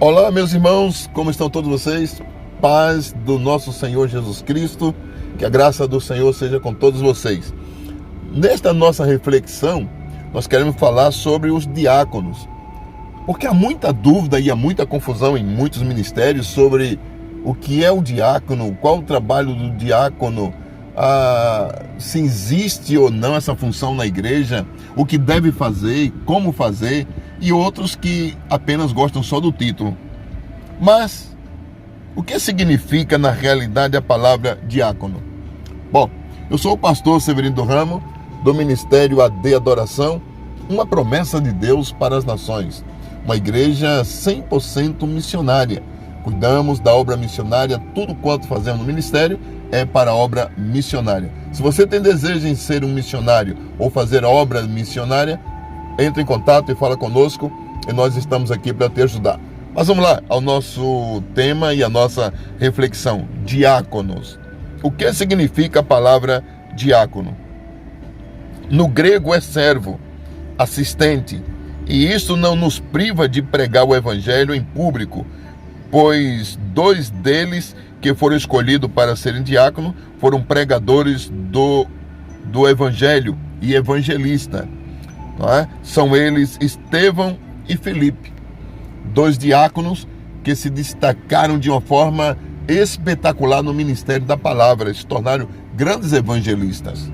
Olá, meus irmãos, como estão todos vocês? Paz do nosso Senhor Jesus Cristo, que a graça do Senhor seja com todos vocês. Nesta nossa reflexão, nós queremos falar sobre os diáconos, porque há muita dúvida e há muita confusão em muitos ministérios sobre o que é o diácono, qual o trabalho do diácono, se existe ou não essa função na igreja, o que deve fazer, como fazer, e outros que apenas gostam só do título. Mas o que significa na realidade a palavra diácono? Bom, eu sou o pastor Severino do Ramo, do Ministério AD Adoração, uma promessa de Deus para as nações, uma igreja 100% missionária. Cuidamos da obra missionária, tudo quanto fazemos no ministério é para a obra missionária. Se você tem desejo em ser um missionário ou fazer obra missionária, entre em contato e fala conosco e nós estamos aqui para te ajudar. Mas vamos lá ao nosso tema e a nossa reflexão. Diáconos. O que significa a palavra diácono? No grego é servo, assistente, e isso não nos priva de pregar o evangelho em público, pois dois deles que foram escolhidos para serem diácono foram pregadores do evangelho e evangelista. Não é? São eles Estevão e Filipe, dois diáconos que se destacaram de uma forma espetacular no ministério da palavra, se tornaram grandes evangelistas.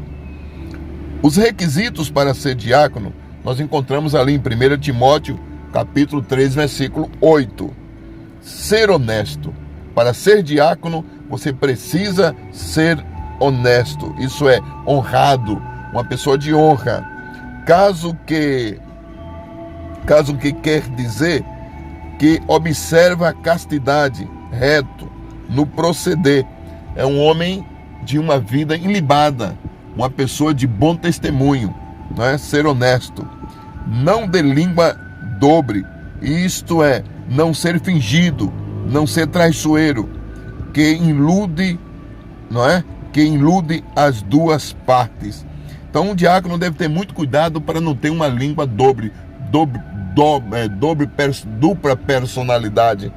Os requisitos para ser diácono nós encontramos ali em 1 Timóteo capítulo 3, versículo 8. Ser honesto. Para ser diácono, você precisa ser honesto, isso é, honrado, uma pessoa de honra. Caso que quer dizer que observa a castidade, reto, no proceder. É um homem de uma vida ilibada, uma pessoa de bom testemunho, não é? Ser honesto. Não de língua dobre, isto é, não ser fingido, não ser traiçoeiro, que ilude, não é? Que ilude as duas partes. Então, um diácono deve ter muito cuidado para não ter uma língua dupla personalidade,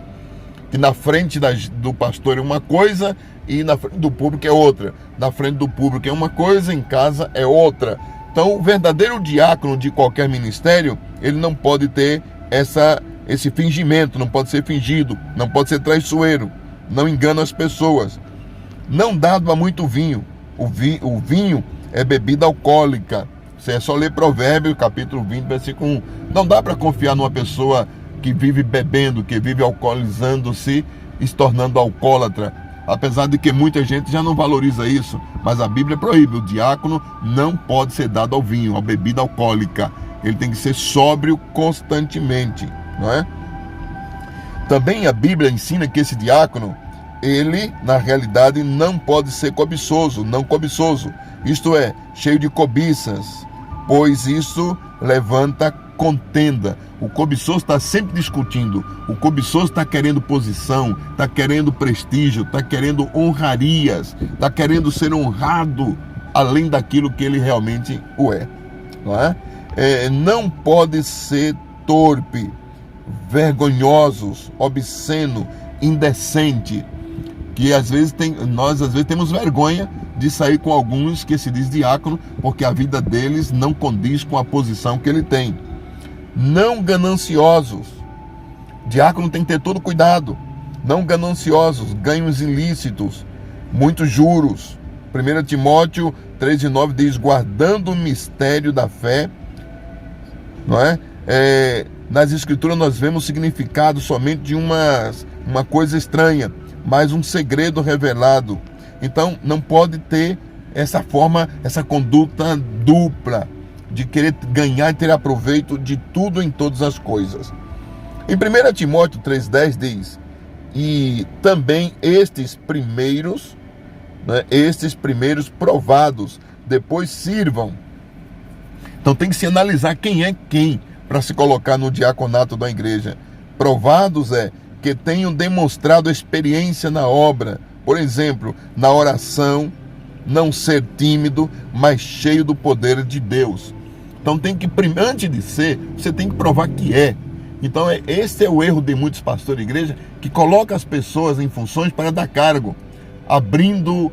que na frente do pastor é uma coisa e na frente do público é outra. Na frente do público é uma coisa, em casa é outra. Então, o verdadeiro diácono de qualquer ministério, ele não pode ter esse fingimento, não pode ser fingido, não pode ser traiçoeiro, não engana as pessoas. Não dado a muito vinho. O vinho é bebida alcoólica. Você é só ler Provérbios, capítulo 20, versículo 1. Não dá para confiar numa pessoa que vive bebendo, que vive alcoolizando-se e se tornando alcoólatra. Apesar de que muita gente já não valoriza isso, mas a Bíblia proíbe. O diácono não pode ser dado ao vinho, à bebida alcoólica. Ele tem que ser sóbrio constantemente, não é? Também a Bíblia ensina que esse diácono, ele, na realidade, não pode ser cobiçoso, não cobiçoso. Isto é, cheio de cobiças, pois isso levanta contenda. O cobiçoso está sempre discutindo. O cobiçoso está querendo posição, está querendo prestígio, está querendo honrarias, está querendo ser honrado além daquilo que ele realmente o é. Não é? Não pode ser torpe, vergonhosos, obsceno, indecente, que nós às vezes temos vergonha de sair com alguns que se diz diácono, porque a vida deles não condiz com a posição que ele tem. Não gananciosos. Diácono tem que ter todo cuidado. Não gananciosos, ganhos ilícitos, muitos juros. 1 Timóteo 3,9 diz, guardando o mistério da fé, não é? Nas escrituras nós vemos o significado somente de uma coisa estranha, mas um segredo revelado. Então não pode ter essa forma, essa conduta dupla, de querer ganhar e ter aproveito de tudo em todas as coisas. Em 1 Timóteo 3,10 diz, e também estes primeiros provados, depois sirvam. Então tem que se analisar quem é quem para se colocar no diaconato da igreja. Provados que tenham demonstrado experiência na obra, por exemplo, na oração, não ser tímido, mas cheio do poder de Deus. Então tem que, antes de ser, você tem que provar que é. Então esse é o erro de muitos pastores de igreja, que colocam as pessoas em funções para dar cargo, abrindo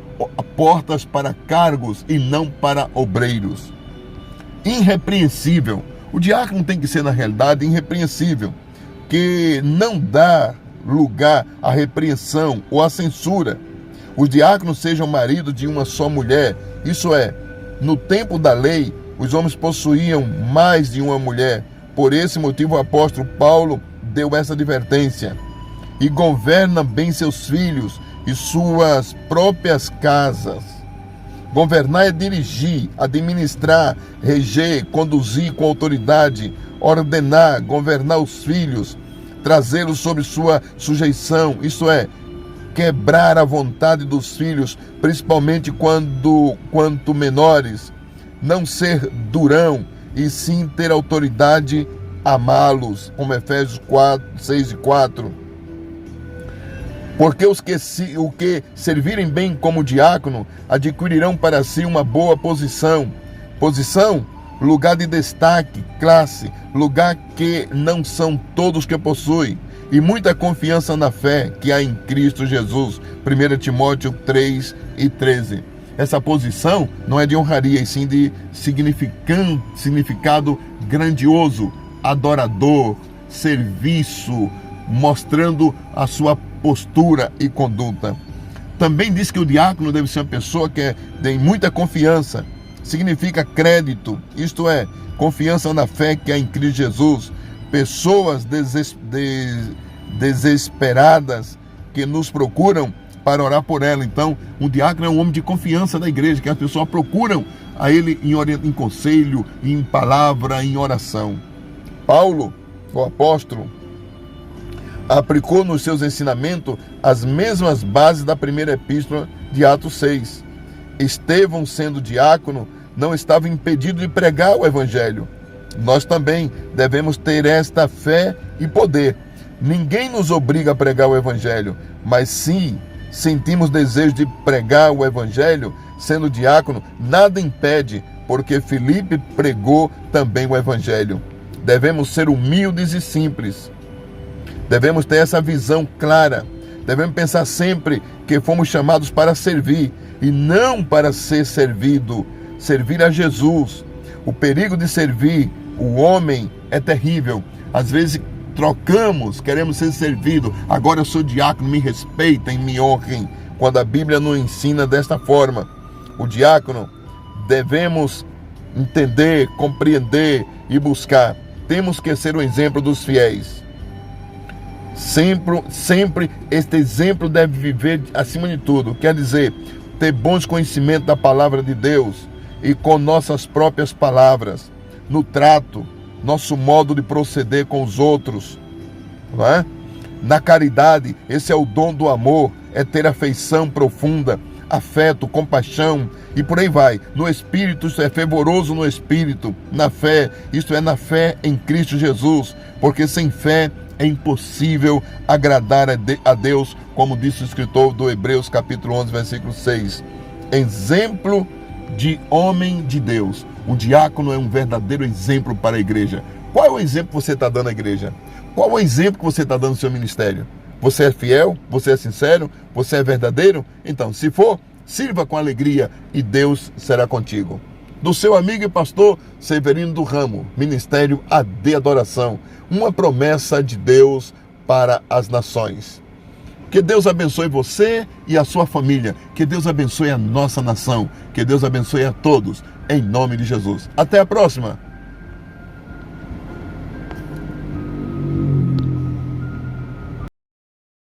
portas para cargos e não para obreiros. Irrepreensível. O diácono tem que ser, na realidade, irrepreensível, que não dá lugar à repreensão ou à censura. Os diáconos sejam maridos de uma só mulher, isso é, no tempo da lei, os homens possuíam mais de uma mulher. Por esse motivo, o apóstolo Paulo deu essa advertência. E governa bem seus filhos e suas próprias casas. Governar é dirigir, administrar, reger, conduzir com autoridade, ordenar, governar os filhos, trazê-los sob sua sujeição, isto é, quebrar a vontade dos filhos, principalmente quanto menores, não ser durão, e sim ter autoridade, amá-los, como Efésios 6:4. Porque os que servirem bem como diácono adquirirão para si uma boa posição. Posição, lugar de destaque, classe, lugar que não são todos que possuem, e muita confiança na fé que há em Cristo Jesus. 1 Timóteo 3:13. Essa posição não é de honraria, e sim de significado grandioso, adorador, serviço, mostrando a sua postura e conduta. Também diz que o diácono deve ser uma pessoa que tem muita confiança. Significa crédito, isto é, confiança na fé que há em Cristo Jesus. Pessoas desesperadas que nos procuram para orar por ela. Então, um diácono é um homem de confiança da igreja, que as pessoas procuram a ele em conselho, em palavra, em oração. Paulo, o apóstolo, aplicou nos seus ensinamentos as mesmas bases da primeira epístola de Atos 6. Estevão, sendo diácono, não estava impedido de pregar o evangelho. Nós também devemos ter esta fé e poder. Ninguém nos obriga a pregar o evangelho, mas sim sentimos desejo de pregar o evangelho, sendo diácono, nada impede, porque Filipe pregou também o evangelho. Devemos ser humildes e simples. Devemos ter essa visão clara. Devemos pensar sempre que fomos chamados para servir e não para ser servido. Servir a Jesus. O perigo de servir o homem é terrível. Às vezes trocamos, queremos ser servidos. Agora eu sou diácono, me respeitem, me honrem. Quando a Bíblia não ensina desta forma. O diácono devemos entender, compreender e buscar. Temos que ser o exemplo dos fiéis. Sempre este exemplo deve viver acima de tudo. Quer dizer, ter bons conhecimentos da palavra de Deus e com nossas próprias palavras, no trato, nosso modo de proceder com os outros, não é? Na caridade, esse é o dom do amor, é ter afeição profunda, afeto, compaixão e por aí vai. No Espírito, isso é fervoroso no Espírito. Na fé, isto é na fé em Cristo Jesus, porque sem fé é impossível agradar a Deus, como disse o escritor do Hebreus capítulo 11, versículo 6. Exemplo de homem de Deus. O diácono é um verdadeiro exemplo para a igreja. Qual é o exemplo que você está dando à igreja? Qual é o exemplo que você está dando ao seu ministério? Você é fiel? Você é sincero? Você é verdadeiro? Então, se for, sirva com alegria e Deus será contigo. Do seu amigo e pastor Severino do Ramo, Ministério AD Adoração, uma promessa de Deus para as nações. Que Deus abençoe você e a sua família. Que Deus abençoe a nossa nação. Que Deus abençoe a todos, em nome de Jesus. Até a próxima!